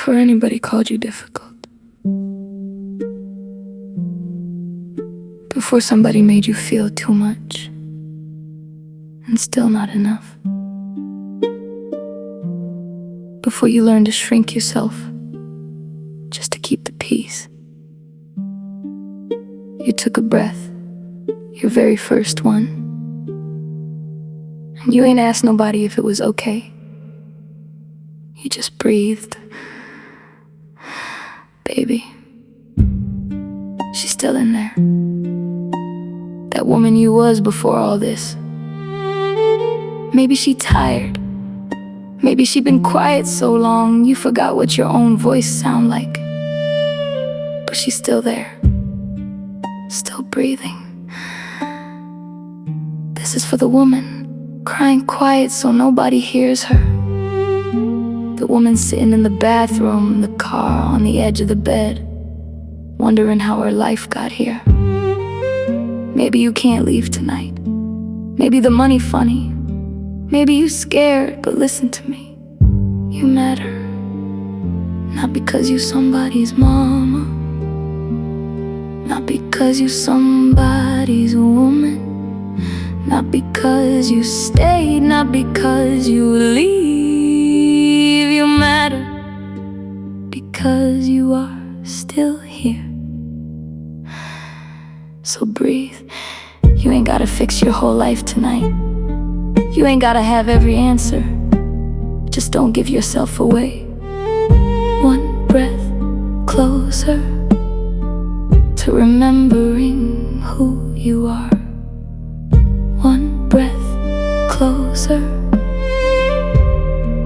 before anybody called you difficult, before somebody made you feel too much and still not enough, before you learned to shrink yourself just to keep the peace. You took a breath, your very first one, and you ain't asked nobody if it was okay. You just breathed. Baby, she's still in there. That woman you was before all this. Maybe she tired. Maybe she been quiet so long you forgot what your own voice sound like. But she's still there, still breathing. This is for the woman crying quiet so nobody hears her. The woman sitting in the bathroom, the car, on the edge of the bed, wondering how her life got here. Maybe you can't leave tonight. Maybe the money funny. Maybe you scared, but listen to me. You matter. Not because you somebody's mama, not because you somebody's woman, not because you stayed, not because you leave. You matter because you are still here. So breathe. You ain't gotta fix your whole life tonight. You ain't gotta have every answer. Just don't give yourself away. One breath closer to remembering who you are. One breath closer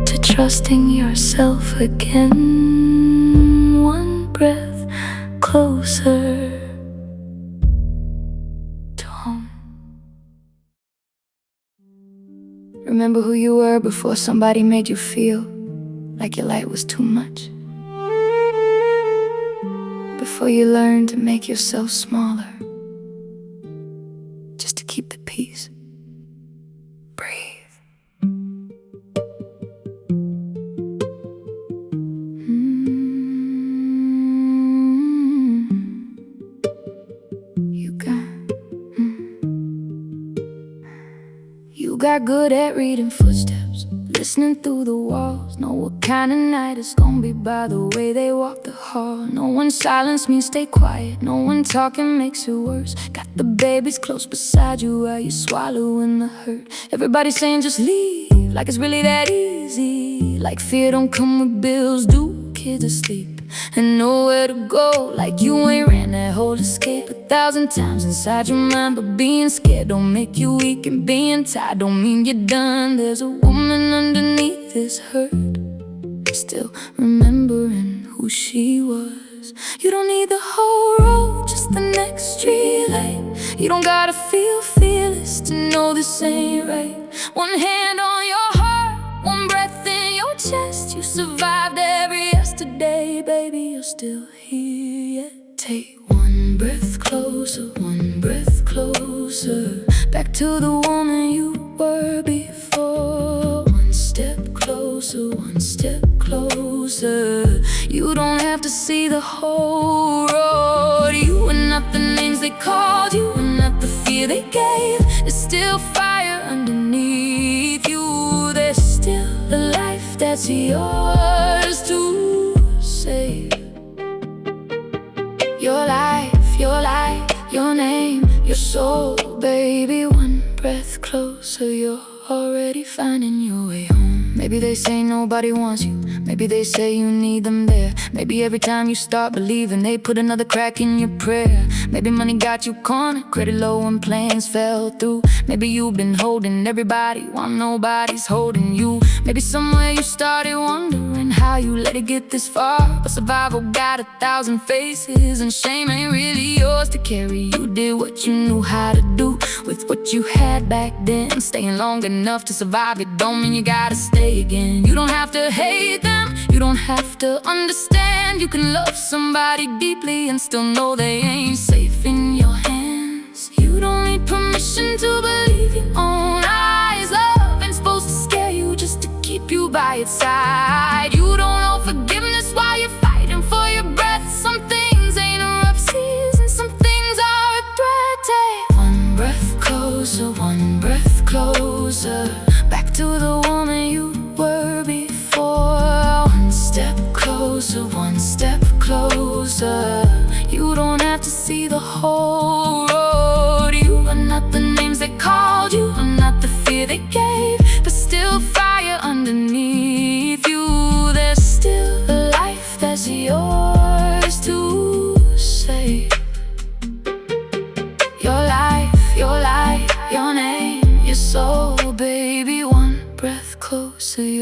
to trusting yourself again. One breath closer to home. Remember who you were before somebody made you feel like your light was too much. Before you learned to make yourself smaller just to keep the peace. Breathe. You got good at reading footsteps, listening through the walls. Know what kind of night it's gonna be by the way they walk the hall. No one silence means stay quiet, no one talking makes it worse. Got the babies close beside you while you swallowing the hurt. Everybody saying just leave, like it's really that easy. Like fear don't come with bills, do kids asleep and nowhere to go. Like you ain't ran that whole escape 1,000 times inside your mind. But being scared don't make you weak, and being tired don't mean you're done. There's a woman underneath this hurt, still remembering who she was. You don't need the whole road, just the next street light. You don't gotta feel fearless to know this ain't right. One hand on your heart, one breath in your chest. You survived every yesterday, baby, you're still here yet. Take one breath closer, one breath closer, back to the woman you were before. One step closer, one step closer. You don't have to see the whole road. You are not the names they called, you are not the fear they gave. There's still fire underneath you. There's still a life that's yours to save. Your life, your name, your soul, baby. One breath closer, you're already finding your way home. Maybe they say nobody wants you, maybe they say you need them there. Maybe every time you start believing they put another crack in your prayer. Maybe money got you cornered, credit low and plans fell through. Maybe you've been holding everybody while nobody's holding you. Maybe somewhere you started wondering how you let it get this far. But survival got 1,000 faces, and shame ain't really yours to carry. You did what you knew how to do with what you had back then. Staying long enough to survive it don't mean you gotta stay again. You don't have to hate them, you don't have to understand. You can love somebody deeply and still know they ain't safe in your hands. You don't need permission to believe your own eyes. Love ain't supposed to scare you, just to keep you by its side. You don't know forgiveness while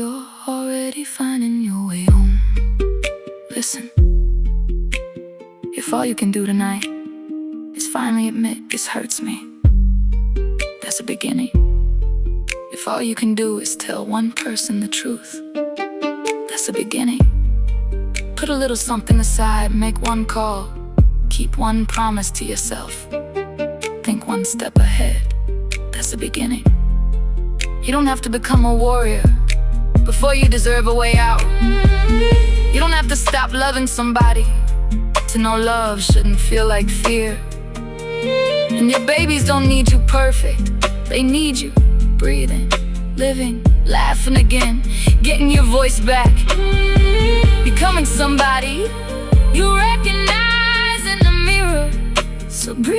you're already finding your way home. Listen, if all you can do tonight is finally admit this hurts me, that's a beginning. If all you can do is tell one person the truth, that's a beginning. Put a little something aside, make one call, keep one promise to yourself, think one step ahead, that's a beginning. You don't have to become a warrior before you deserve a way out. You don't have to stop loving somebody to know love shouldn't feel like fear. And your babies don't need you perfect, they need you breathing, living, laughing again, getting your voice back, becoming somebody you recognize in the mirror. So breathe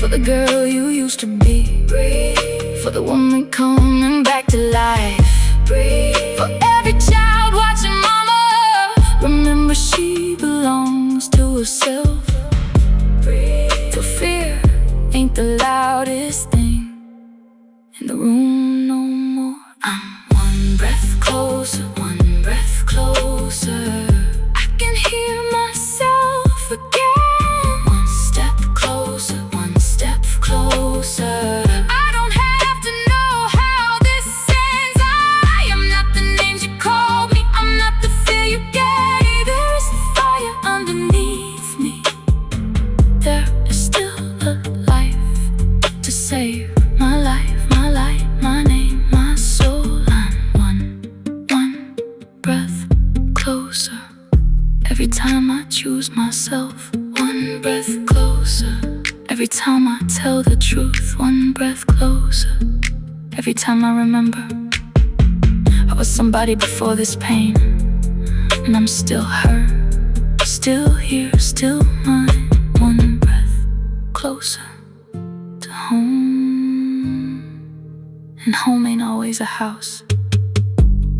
for the girl you used to be. Breathe for the woman coming back to life. Breathe for every child watching mama. Remember she belongs to herself. Breathe for fear ain't the loudest thing in the room no more. I'm one breath closer, one breath closer. I can hear myself again. One step closer, one step closer. I don't have to know how this ends. I am not the names you called me, I'm not the fear you gave. There is fire underneath me. There is still a life to save. My life, my light, my name, my soul. I'm one breath closer. Every time I choose myself, one breath closer. Every time I tell the truth, one breath closer. Every time I remember I was somebody before this pain, and I'm still her, still here, still mine. One breath closer to home. And home ain't always a house.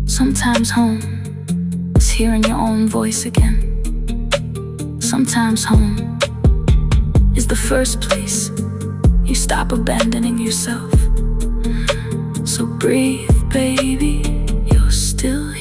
Sometimes home is hearing your own voice again. Sometimes home is the first place you stop abandoning yourself. So breathe, baby, you're still